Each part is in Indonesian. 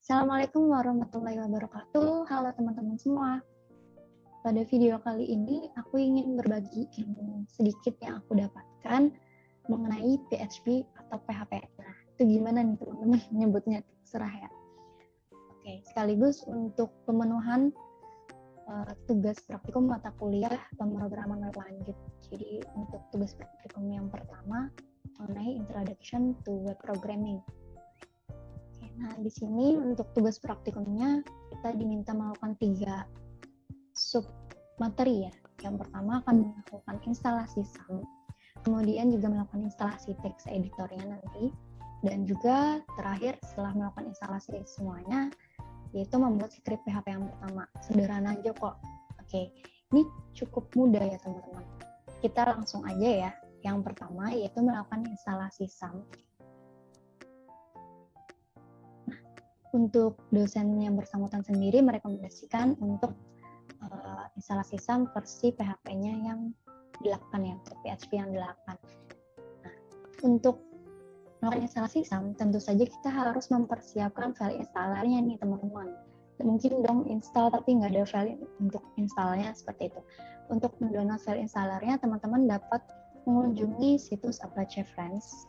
Assalamualaikum warahmatullahi wabarakatuh. Halo teman-teman semua. Pada video kali ini aku ingin berbagi ilmu sedikit yang aku dapatkan mengenai PHP atau PHP. Nah, itu gimana nih teman-teman nyebutnya? Terserah ya. Oke, sekaligus untuk pemenuhan tugas praktikum mata kuliah pemrograman web lanjut. Jadi untuk tugas praktikum yang pertama mengenai Introduction to Web Programming. Nah, di sini untuk tugas praktikumnya kita diminta melakukan 3 sub materi ya. Yang pertama akan melakukan instalasi SAM, kemudian juga melakukan instalasi text editornya nanti, dan juga terakhir setelah melakukan instalasi semuanya, yaitu membuat script PHP yang pertama. Sederhana aja kok. Oke, ini cukup mudah ya teman-teman. Kita langsung aja ya. Yang pertama yaitu melakukan instalasi SAM. Untuk dosen yang bersangkutan sendiri merekomendasikan untuk instalasi SAM versi PHP-nya yang 8 ya, untuk PHP yang 8. Nah, untuk melakukan instalasi SAM, tentu saja kita harus mempersiapkan file installernya nih teman-teman. Mungkin dong install tapi nggak ada file untuk installnya, seperti itu. Untuk mendownload file installernya, teman-teman dapat mengunjungi situs Apache Friends.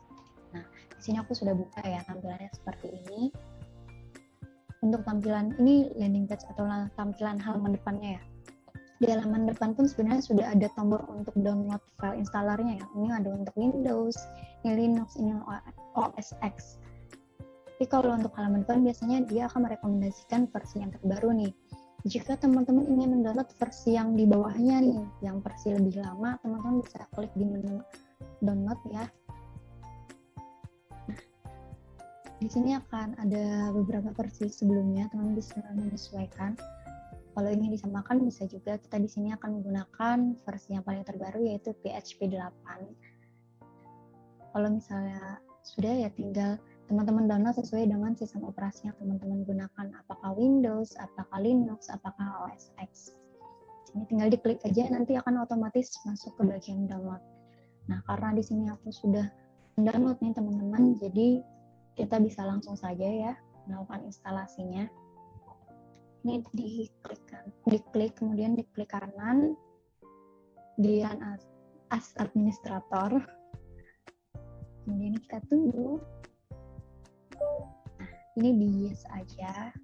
Nah, di sini aku sudah buka ya tampilannya seperti ini. Untuk tampilan ini landing page atau tampilan halaman depannya ya. Di halaman depan pun sebenarnya sudah ada tombol untuk download file installernya ya. Ini ada untuk Windows, ini Linux, ini OS X. Tapi kalau untuk halaman depan biasanya dia akan merekomendasikan versi yang terbaru nih. Jika teman-teman ingin mendownload versi yang di bawahnya nih, yang versi lebih lama, teman-teman bisa klik di menu download ya. Di sini akan ada beberapa versi sebelumnya, teman-teman bisa menyesuaikan. Kalau ingin disamakan bisa juga kita di sini akan menggunakan versi yang paling terbaru yaitu PHP 8. Kalau misalnya sudah ya tinggal teman-teman download sesuai dengan sistem operasi yang teman-teman gunakan, apakah Windows, apakah Linux, apakah OS X. Ini tinggal diklik aja, nanti akan otomatis masuk ke bagian download. Nah, karena di sini aku sudah mendownload nih teman-teman, jadi kita bisa langsung saja ya melakukan instalasinya. Ini diklik, kemudian diklik kanan, di run as administrator. Kemudian kita tunggu. Nah, ini di yes aja.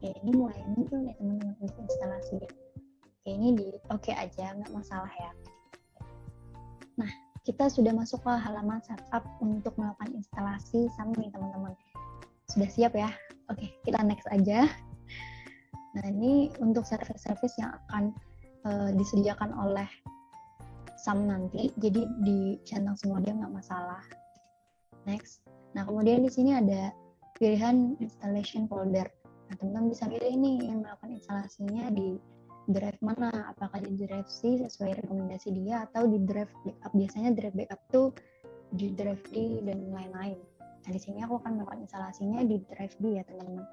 Oke, ini mulai muncul nih teman-teman untuk instalasi. Oke, ini di oke aja, nggak masalah ya. Nah, kita sudah masuk ke halaman setup untuk melakukan instalasi SAM nih teman-teman. Sudah siap ya? Oke, kita next aja. Nah, ini untuk service-service yang akan disediakan oleh SAM nanti. Jadi dicentang semua dia nggak masalah. Next. Nah, kemudian di sini ada pilihan installation folder. Nah, teman-teman bisa pilih nih yang melakukan instalasinya di drive mana, apakah di drive C sesuai rekomendasi dia atau di drive backup. Biasanya drive backup tuh di drive D dan lain-lain. Nah, di sini aku akan melakukan instalasinya di drive D ya teman-teman.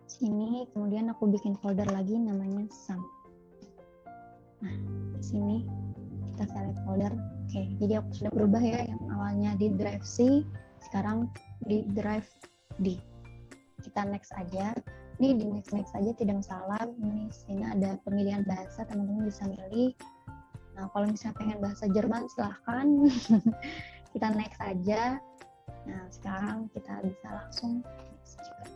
Sini kemudian aku bikin folder lagi namanya SAM. Nah, di sini kita select folder. Oke, jadi aku sudah berubah ya, yang awalnya di drive C sekarang di drive D. Kita next aja. Ini di next aja tidak masalah. Ini sini ada pemilihan bahasa, teman-teman bisa milih. Nah, kalau misalnya pengen bahasa Jerman silahkan. Kita next aja. Nah, sekarang kita bisa langsung next juga.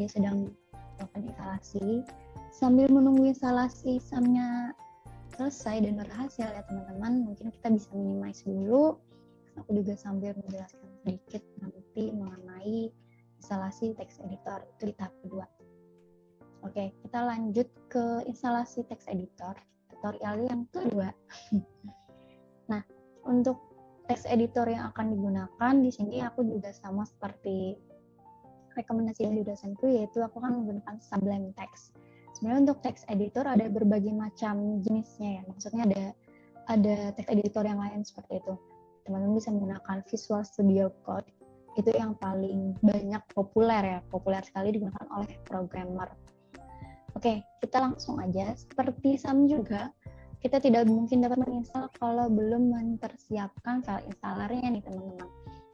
Dia sedang melakukan instalasi. Sambil menunggu instalasi SAM-nya selesai dan berhasil ya teman-teman, mungkin kita bisa minimize dulu. Aku juga sambil menjelaskan sedikit nanti mengenai instalasi text editor itu di tahap kedua. Oke, kita lanjut ke instalasi text editor, tutorial yang kedua. Nah, untuk text editor yang akan digunakan di sini aku juga sama seperti rekomendasi dari dosenku, yaitu aku akan menggunakan Sublime Text. Sebenarnya untuk text editor ada berbagai macam jenisnya ya, maksudnya ada text editor yang lain seperti itu. Teman-teman bisa menggunakan Visual Studio Code, Itu yang paling banyak populer sekali digunakan oleh programmer. Oke, kita langsung aja. Seperti SAM juga, kita tidak mungkin dapat menginstal kalau belum mempersiapkan file installernya nih teman-teman.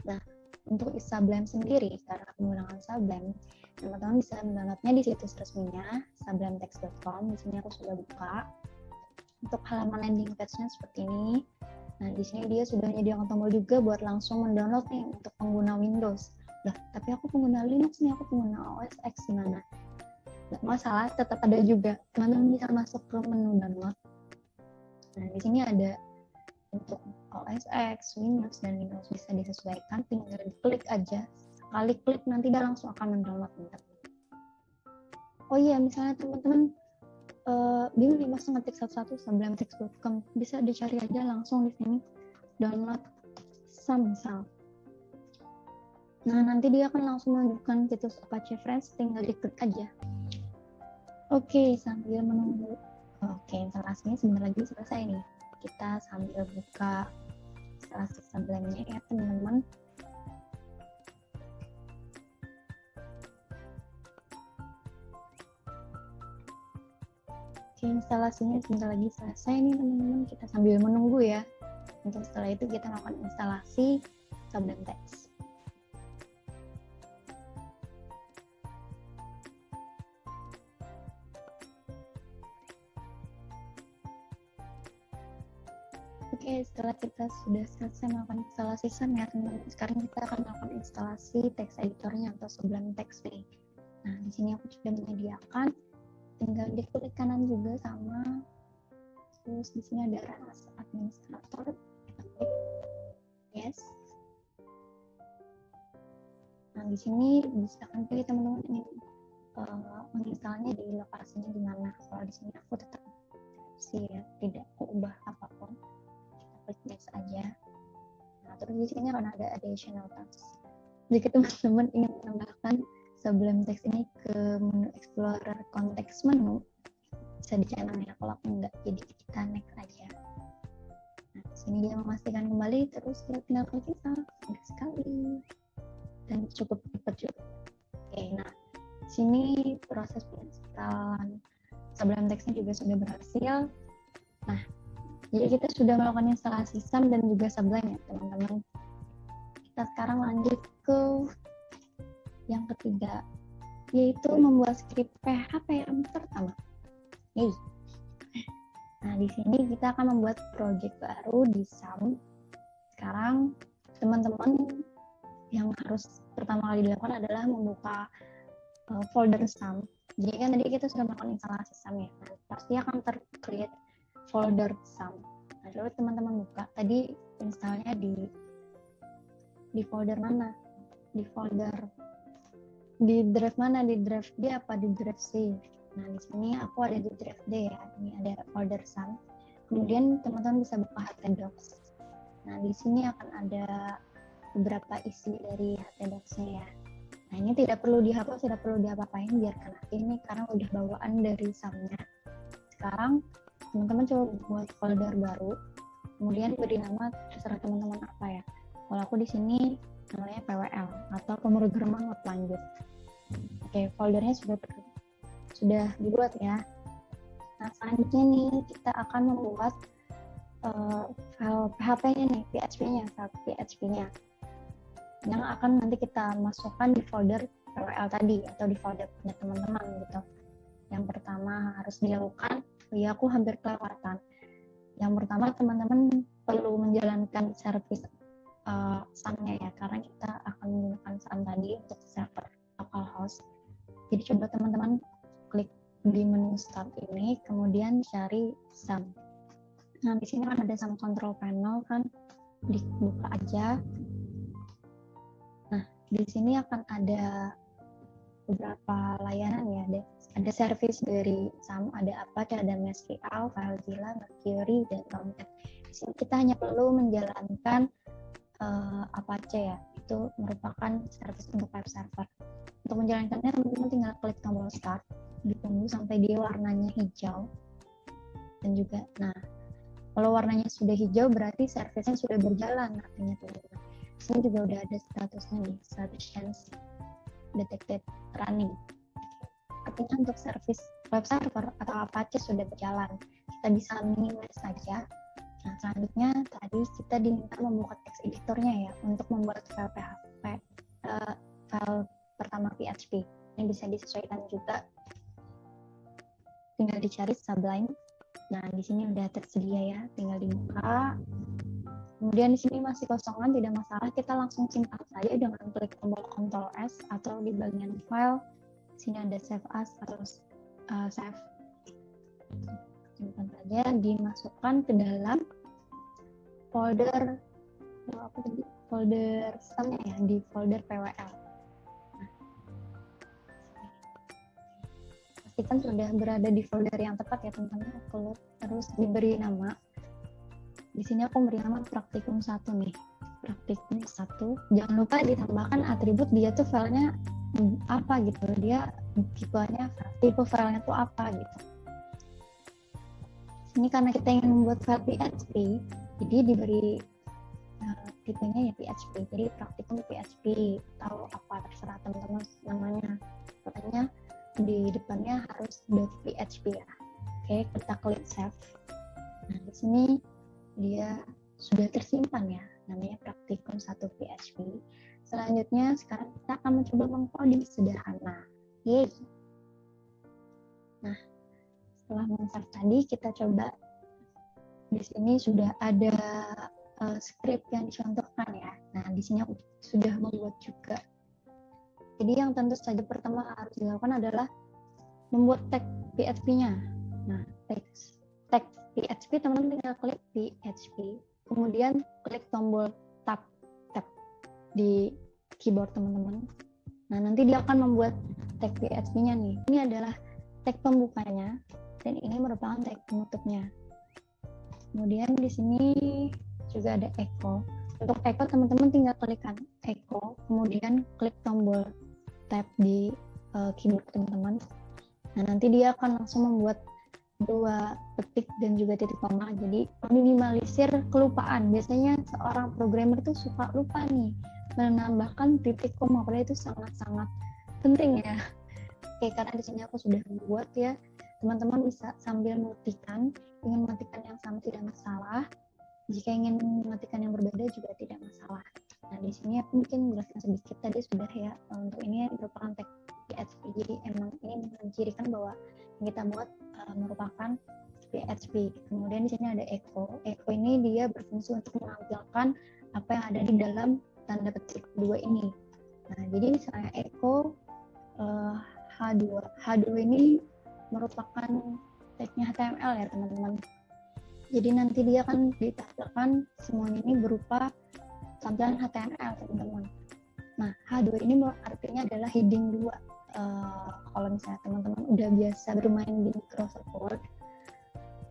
Nah, untuk Sublime sendiri, karena menggunakan Sublime, teman-teman bisa mendownloadnya di situs resminya sublimetext.com. Di sini aku sudah buka. Untuk halaman landing page-nya seperti ini. Nah, di sini dia sudah menyediakan tombol juga buat langsung mendownload nih untuk pengguna Windows. Lah, tapi aku pengguna Linux nih, aku pengguna OS X gimana? Nggak masalah, tetap ada juga. Teman-teman bisa masuk ke menu download. Nah, di sini ada untuk OS X, Windows, dan Linux bisa disesuaikan. Tinggal klik aja. Sekali klik nanti dia langsung akan mendownload. Oh iya, misalnya teman-teman bingung nih mas ngetik satu-satu sublimetext.com, bisa dicari aja langsung di sini download SAM misal. Nah, nanti dia akan langsung menunjukkan situs Apache Friends, tinggal diklik aja. Oke, sambil menunggu. Oke, instalasinya sebentar lagi selesai nih. Kita sambil buka instalasi Sublime-nya ya teman-teman. Oke, instalasinya sebentar lagi selesai nih teman-teman. Kita sambil menunggu ya. Untuk setelah itu kita melakukan instalasi Sublime Text. Oke, setelah kita sudah selesai melakukan instalasi SAM ya teman-teman, sekarang kita akan melakukan instalasi text editornya atau Sublime Text nih. Nah, di sini aku sudah menyediakan, tinggal diklik kanan juga sama. Terus di sini ada Run Administrator, kita klik yes. Nah, di sini bisa kan pilih teman-teman ingin menginstalnya di lokasinya di mana. Kalau di sini aku tetap sih ya, tidak ubah apapun. Klik next aja. Nah, terus di sini akan ada additional tabs. Jika teman-teman ingin menambahkan Sublime Text ini ke menu Explorer konteks menu, bisa dicanang ya. Kalau enggak, jadi kita next aja. Nah, di sini dia memastikan kembali, terus kita tinggal klik install. Mudah sekali dan cukup cepat juga. Oke, nah di sini proses penginstalan Sublime Text-nya juga sudah berhasil. Nah, jadi kita sudah melakukan instalasi SAM dan juga Sublime ya teman-teman. Kita sekarang lanjut ke yang ketiga, yaitu membuat script PHP yang pertama. Yeay. Nah, di sini kita akan membuat project baru di SAM. Sekarang teman-teman yang harus pertama kali dilakukan adalah membuka folder SAM. Jadi kan tadi kita sudah melakukan instalasi SAM ya. Nah, pasti akan tercreate folder SAM. Nah, lalu teman-teman buka, tadi installnya di folder mana? Di drive mana? Di drive D apa di drive C? Nah, di sini aku ada di drive D ya. Ini ada folder SAM. Kemudian teman-teman bisa buka htdocs. Nah, di sini akan ada beberapa isi dari htdocs-nya ya. Nah, ini tidak perlu dihapus, tidak perlu diapa-apain, biarkan aja ini karena udah bawaan dari SAM-nya. Sekarang teman-teman coba buat folder baru, kemudian beri nama terserah teman-teman apa ya. Kalau aku di sini namanya PWL atau pemrograman web lanjut. Oke, foldernya sudah dibuat ya. Nah, selanjutnya nih kita akan membuat file PHP-nya nih, PHP-nya yang akan nanti kita masukkan di folder PWL tadi atau di folder punya teman-teman gitu. Yang pertama harus dilakukan, ya aku hampir kelewatan. Yang pertama teman-teman perlu menjalankan service SAM-nya ya, karena kita akan menggunakan SAM tadi untuk server localhost. Jadi coba teman-teman klik di menu start ini, kemudian cari SAM. Nah, di sini kan ada SAM control panel kan, dibuka aja. Nah, di sini akan ada beberapa layanan ya, ada service dari SAM, ada Apache, ada MySQL, FileZilla, Mercury, dan Tomcat. Di sini kita hanya perlu menjalankan Apache ya, itu merupakan service untuk web server. Untuk menjalankannya teman-teman tinggal klik tombol start, ditunggu sampai dia warnanya hijau, dan juga, nah kalau warnanya sudah hijau berarti service-nya sudah berjalan artinya teman-teman. Sini juga udah ada statusnya nih, status change detected running. Artinya untuk service web server atau Apache sudah berjalan. Kita bisa minimize saja. Nah, selanjutnya tadi kita diminta membuka text editornya ya untuk membuat file PHP, file pertama PHP. Ini bisa disesuaikan juga. Tinggal dicari Sublime. Nah, di sini udah tersedia ya, tinggal dibuka. Kemudian di sini masih kosongan, tidak masalah, kita langsung simpan saja dengan klik tombol Ctrl S atau di bagian file. Di sini ada save as atau save. Simpan saja, dimasukkan ke dalam folder folder sumnya ya, di folder PWL. Nah, pastikan sudah berada di folder yang tepat ya teman-teman. Terus diberi nama. Di sini aku beri nama praktikum 1 nih. Praktikum 1. Jangan lupa ditambahkan atribut dia tuh filenya apa gitu. Dia tipenya, tipe filenya tuh apa gitu. Ini karena kita ingin membuat file PHP, jadi diberi tipenya ya PHP. Jadi praktikum PHP atau apa terserah teman-teman namanya. Pokoknya di depannya harus .php ya. Oke, kita klik save. Nah, di sini dia sudah tersimpan ya, namanya praktikum 1 PHP. Selanjutnya sekarang kita akan mencoba mengcoding sederhana. Yeay. Nah, setelah men-save tadi kita coba. Di sini sudah ada script yang dicontohkan ya. Nah, di sini aku sudah membuat juga. Jadi yang tentu saja pertama harus dilakukan adalah membuat tag PHP-nya. Nah, tag PHP teman-teman tinggal klik PHP, kemudian klik tombol tab di keyboard teman-teman. Nah, nanti dia akan membuat tag PHP-nya nih. Ini adalah tag pembukanya dan ini merupakan tag penutupnya. Kemudian di sini juga ada echo. Untuk echo teman-teman tinggal klikkan echo, kemudian klik tombol tab di keyboard teman-teman. Nah, nanti dia akan langsung membuat 2 petik dan juga titik koma, jadi meminimalisir kelupaan. Biasanya seorang programmer itu suka lupa nih menambahkan titik koma, padahal itu sangat-sangat penting ya. Oke, karena di sini aku sudah membuat ya, teman-teman bisa sambil mengetikkan. Ingin mengetikkan yang sama tidak masalah, jika ingin mengetikkan yang berbeda juga tidak masalah. Nah, di sini aku mungkin menjelaskan sedikit tadi sudah ya, untuk ini merupakan tag PHP, jadi emang ini mencirikan bahwa yang kita buat merupakan PHP. Kemudian di sini ada echo. Echo ini dia berfungsi untuk menampilkan apa yang ada di dalam tanda petik 2 ini. Nah, jadi misalnya echo H2. H2 ini merupakan tagnya HTML ya teman-teman. Jadi nanti dia akan ditampilkan semuanya ini berupa tampilan HTML teman-teman. Nah, H2 ini artinya adalah heading 2. Kalau misalnya teman-teman udah biasa bermain di Microsoft Word,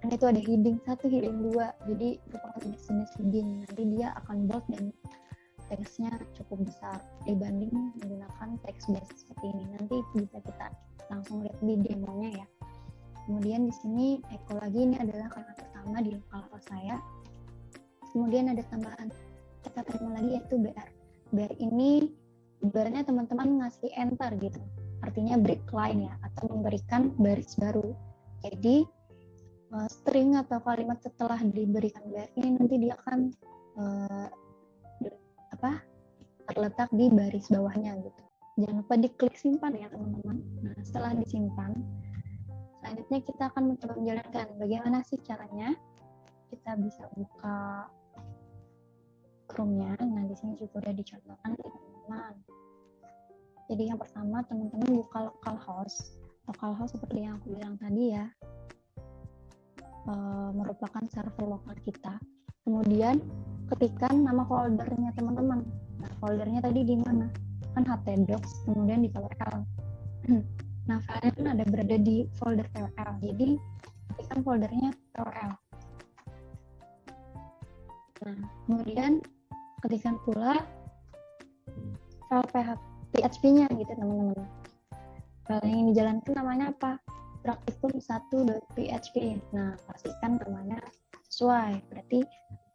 kan itu ada heading 1, heading 2, jadi merupakan jenis heading. Nanti dia akan bold dan teksnya cukup besar dibanding menggunakan teks base seperti ini. Nanti bisa kita langsung lihat di demonya ya. Kemudian di sini echo lagi, ini adalah kalimat pertama di localhost saya. Kemudian ada tambahan kata terima lagi yaitu BR. BR ini ibaratnya teman-teman ngasih enter gitu. Artinya break line ya, atau memberikan baris baru. Jadi string atau kalimat setelah diberikan BR ini nanti dia akan terletak di baris bawahnya gitu. Jangan lupa diklik simpan ya teman-teman. Nah, setelah disimpan, selanjutnya kita akan mencoba menjalankan. Bagaimana sih caranya? Kita bisa buka Chrome-nya. Nah, di sini juga udah dicontohkan teman-teman. Jadi yang pertama teman-teman buka localhost. Localhost seperti yang aku bilang tadi ya, merupakan server lokal kita. Kemudian ketikkan nama foldernya teman-teman. Nah, foldernya tadi di mana? Kan htdocs, kemudian di PWL. Nah, filenya kan ada berada di folder PWL. Jadi ketikkan foldernya PWL. Nah, kemudian ketikkan pula file PHP-nya gitu teman-teman. File yang dijalankan namanya apa? Praktikum 1.php. Nah, pastikan namanya sesuai. Berarti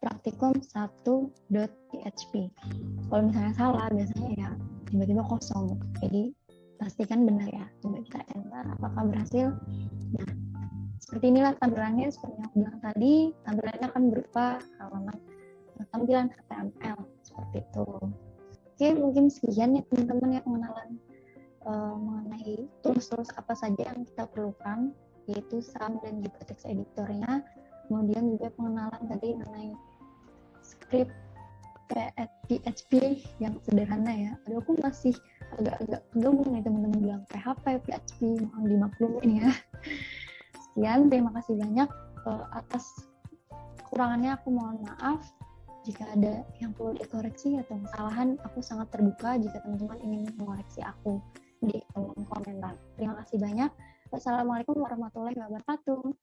praktikum 1.php. Kalau misalnya salah, biasanya ya tiba-tiba kosong. Jadi pastikan benar ya. Coba kita enter apakah berhasil. Nah, seperti inilah tampilannya. Seperti yang aku bilang tadi, tampilannya akan berupa halaman tampilan HTML seperti itu. Oke, mungkin sekian ya teman-teman ya pengenalan mengenai tools-tools apa saja yang kita perlukan, yaitu SAM dan juga text editornya. Kemudian juga pengenalan tadi mengenai script PHP yang sederhana ya. Aduh, aku masih agak-agak kegabung nih teman-teman bilang PHP, PHP, mohon dimaklumin ya. Sekian, terima kasih banyak atas kekurangannya, aku mohon maaf. Jika ada yang perlu dikoreksi atau kesalahan, aku sangat terbuka jika teman-teman ingin mengoreksi aku di kolom komentar. Terima kasih banyak. Wassalamualaikum warahmatullahi wabarakatuh.